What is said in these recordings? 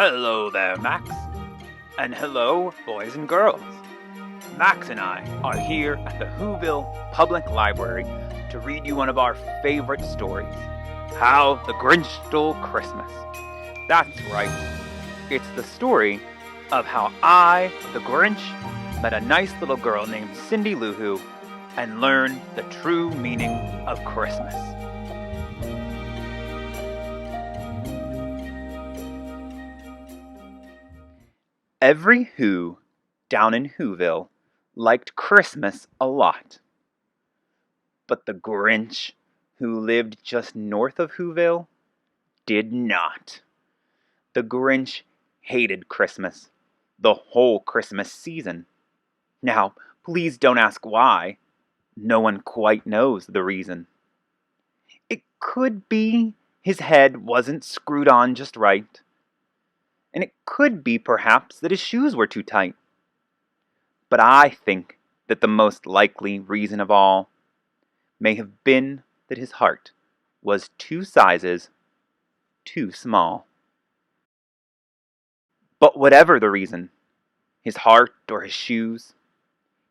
Hello there, Max. And hello, boys and girls. Max and I are here at the Whoville Public Library to read you one of our favorite stories, How the Grinch Stole Christmas. That's right. It's the story of how I, the Grinch, met a nice little girl named Cindy Lou Who and learned the true meaning of Christmas. Every Who down in Whoville liked Christmas a lot. But the Grinch, who lived just north of Whoville, did not. The Grinch hated Christmas, the whole Christmas season. Now, please don't ask why. No one quite knows the reason. It could be his head wasn't screwed on just right. And it could be perhaps that his shoes were too tight. But I think that the most likely reason of all may have been that his heart was 2 sizes too small. But whatever the reason, his heart or his shoes,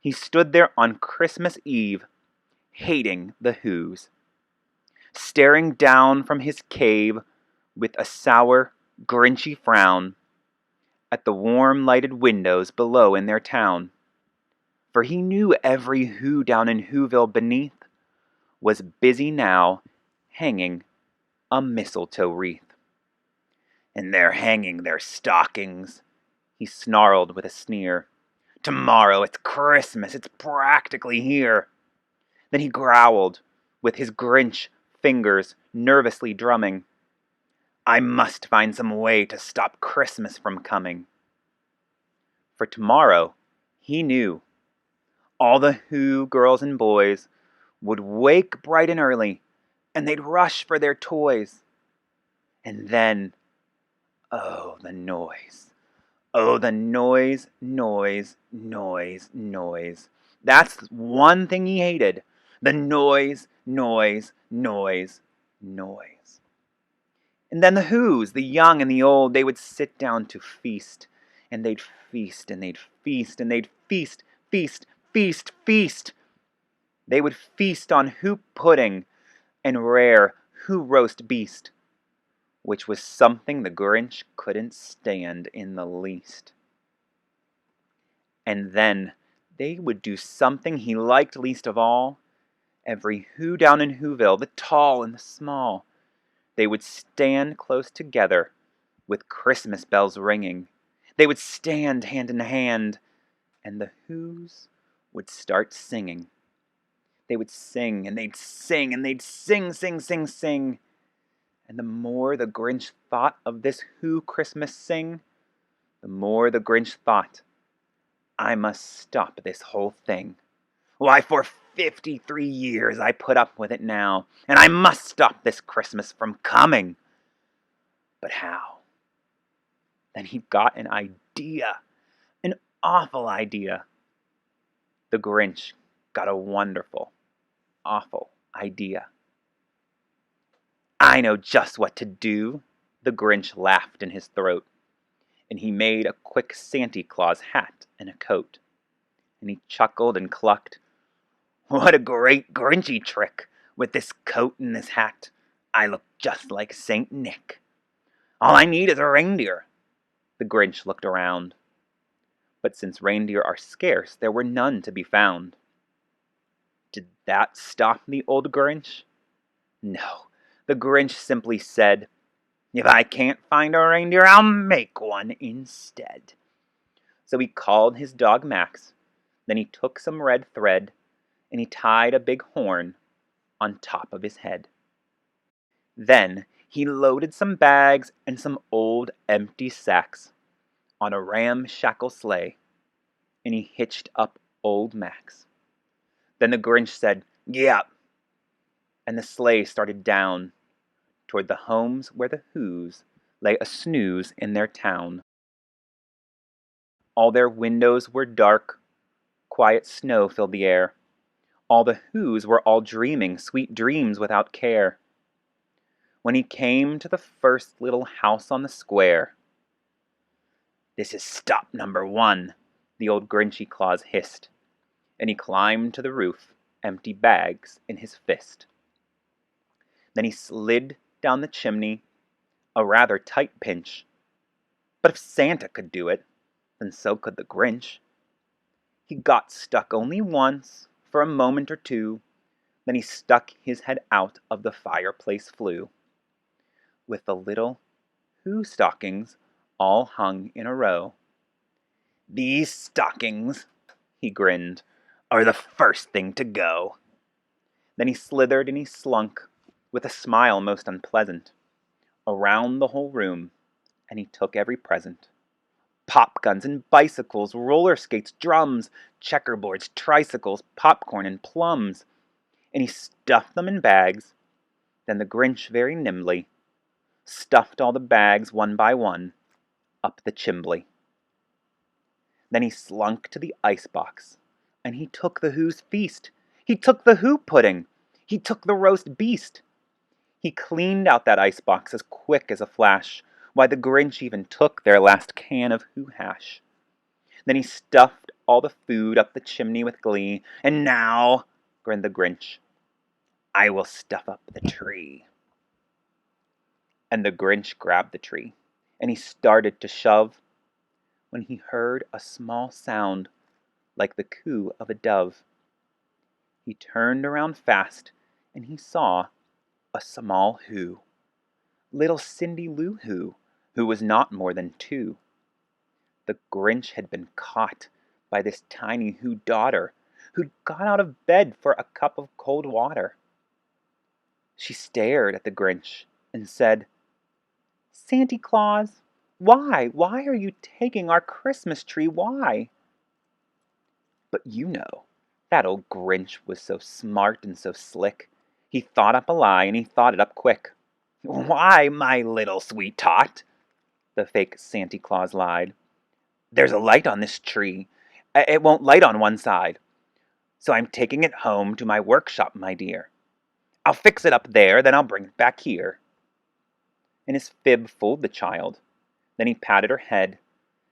he stood there on Christmas Eve, hating the Whos, staring down from his cave with a sour, grinchy frown at the warm lighted windows below in their town. For he knew every Who down in Whoville beneath was busy now hanging a mistletoe wreath. And they're hanging their stockings, he snarled with a sneer. Tomorrow it's Christmas, it's practically here. Then he growled, with his Grinch fingers nervously drumming. I must find some way to stop Christmas from coming. For tomorrow, he knew, all the Who girls and boys would wake bright and early, and they'd rush for their toys. And then, oh, the noise. Oh, the noise, noise, noise, noise. That's one thing he hated. The noise, noise, noise, noise. And then the Whos, the young and the old, they would sit down to feast. And they'd feast, and they'd feast, and they'd feast, feast, feast, feast. They would feast on Who pudding and rare Who roast beast, which was something the Grinch couldn't stand in the least. And then they would do something he liked least of all. Every Who down in Whoville, the tall and the small, they would stand close together with Christmas bells ringing. They would stand hand in hand, and the Whos would start singing. They would sing, and they'd sing, and they'd sing, sing, sing, sing. And the more the Grinch thought of this Who Christmas sing, the more the Grinch thought, I must stop this whole thing. Why, for 53 years I put up with it now, and I must stop this Christmas from coming. But how? Then he got an idea, an awful idea. The Grinch got a wonderful, awful idea. I know just what to do, the Grinch laughed in his throat, and he made a quick Santa Claus hat and a coat. And he chuckled and clucked, what a great Grinchy trick! With this coat and this hat, I look just like Saint Nick. All I need is a reindeer. The Grinch looked around. But since reindeer are scarce, there were none to be found. Did that stop the old Grinch? No, the Grinch simply said, if I can't find a reindeer, I'll make one instead. So he called his dog Max, then he took some red thread, and he tied a big horn on top of his head. Then he loaded some bags and some old empty sacks on a ramshackle sleigh, and he hitched up old Max. Then the Grinch said, "Yep," and the sleigh started down toward the homes where the Whos lay a snooze in their town. All their windows were dark, quiet snow filled the air. All the Whos were all dreaming sweet dreams without care. When he came to the first little house on the square, "This is stop number 1," the old Grinchy Claus hissed, and he climbed to the roof, empty bags in his fist. Then he slid down the chimney, a rather tight pinch. But if Santa could do it, then so could the Grinch. He got stuck only once, for a moment or two, then he stuck his head out of the fireplace flue. With the little Who stockings all hung in a row. "These stockings," he grinned, "are the first thing to go." Then he slithered and he slunk, with a smile most unpleasant, around the whole room, and he took every present. Pop guns and bicycles, roller skates, drums, checkerboards, tricycles, popcorn and plums, and he stuffed them in bags. Then the Grinch very nimbly stuffed all the bags one by one up the chimbley. Then he slunk to the icebox, and he took the Who's feast. He took the Who pudding. He took the roast beast. He cleaned out that icebox as quick as a flash. Why, the Grinch even took their last can of Who hash. Then he stuffed all the food up the chimney with glee. "And now," grinned the Grinch, "I will stuff up the tree." And the Grinch grabbed the tree, and he started to shove, when he heard a small sound like the coo of a dove. He turned around fast, and he saw a small Who, little Cindy Lou who was not more than 2. The Grinch had been caught by this tiny Who daughter, who'd got out of bed for a cup of cold water. She stared at the Grinch and said, "Santy Claus, why are you taking our Christmas tree, why?" But you know, that old Grinch was so smart and so slick. He thought up a lie, and he thought it up quick. "Why, my little sweet tot," the fake Santy Claus lied, "there's a light on this tree. It won't light on one side. So I'm taking it home to my workshop, my dear. I'll fix it up there, then I'll bring it back here." And his fib fooled the child. Then he patted her head,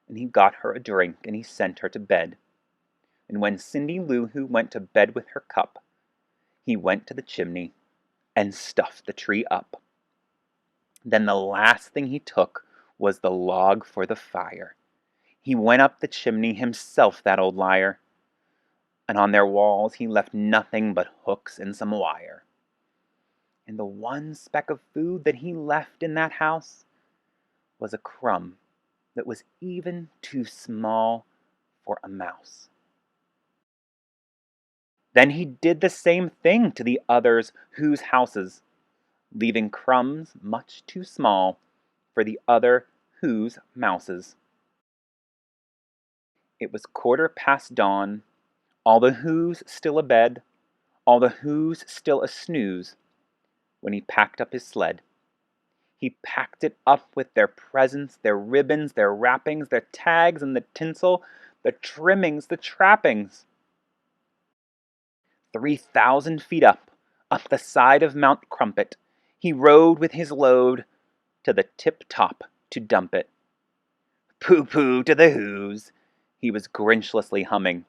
and he got her a drink, and he sent her to bed. And when Cindy Lou Who went to bed with her cup, he went to the chimney and stuffed the tree up. Then the last thing he took was the log for the fire. He went up the chimney himself, that old liar, and on their walls he left nothing but hooks and some wire. And the one speck of food that he left in that house was a crumb that was even too small for a mouse. Then he did the same thing to the others whose houses, leaving crumbs much too small for the other whose mouses. It was 1/4 dawn, all the Who's still abed, all the Who's still a-snooze, when he packed up his sled. He packed it up with their presents, their ribbons, their wrappings, their tags and the tinsel, the trimmings, the trappings. 3,000 feet up the side of Mount Crumpet, he rode with his load to the tip-top to dump it. "Pooh-pooh to the Who's," he was Grinchlessly humming.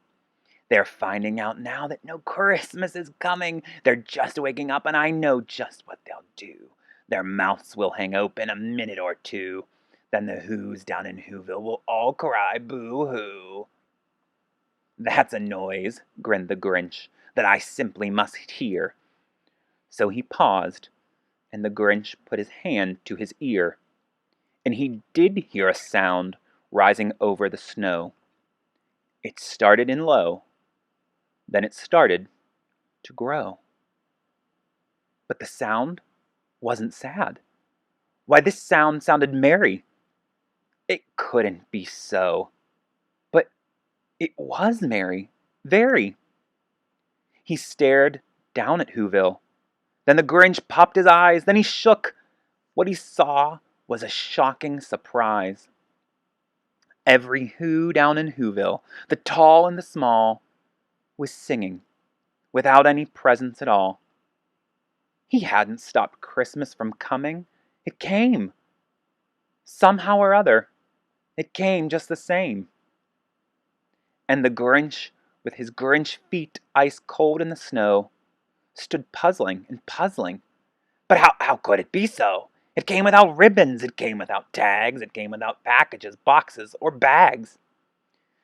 "They're finding out now that no Christmas is coming. They're just waking up, and I know just what they'll do. Their mouths will hang open a minute or two. Then the Who's down in Whoville will all cry boo-hoo." "That's a noise," grinned the Grinch, "that I simply must hear." So he paused, and the Grinch put his hand to his ear, and he did hear a sound rising over the snow. It started in low, then it started to grow. But the sound wasn't sad. Why, this sound sounded merry. It couldn't be so. But it was merry, very. He stared down at Whoville. Then the Grinch popped his eyes, then he shook. What he saw was a shocking surprise. Every Who down in Whoville, the tall and the small, was singing, without any presents at all. He hadn't stopped Christmas from coming. It came. Somehow or other, It came just the same. And the Grinch, with his Grinch feet ice cold in the snow, stood puzzling and puzzling. But how could it be so? It came without ribbons, it came without tags, it came without packages, boxes, or bags.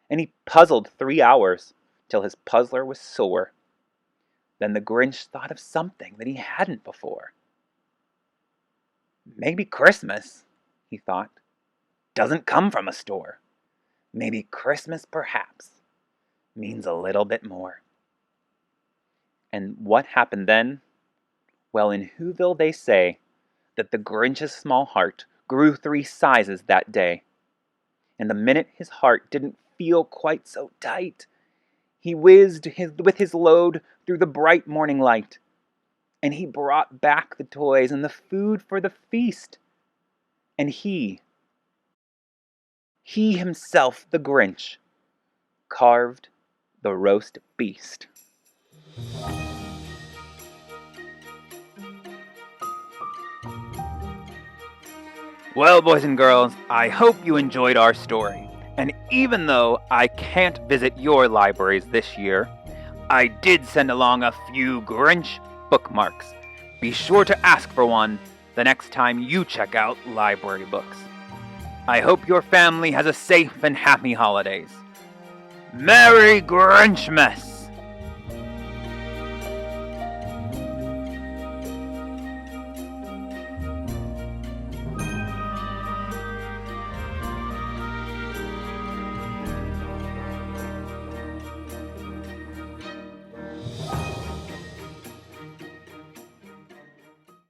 And he puzzled 3 hours, till his puzzler was sore. Then the Grinch thought of something that he hadn't before. Maybe Christmas, he thought, doesn't come from a store. Maybe Christmas, perhaps, means a little bit more. And what happened then? Well, in Whoville they say that the Grinch's small heart grew 3 sizes that day. And the minute his heart didn't feel quite so tight, he whizzed with his load through the bright morning light. And he brought back the toys and the food for the feast. And he himself, the Grinch, carved the roast beast. Well, boys and girls, I hope you enjoyed our story. And even though I can't visit your libraries this year, I did send along a few Grinch bookmarks. Be sure to ask for one the next time you check out library books. I hope your family has a safe and happy holidays. Merry Grinchmas!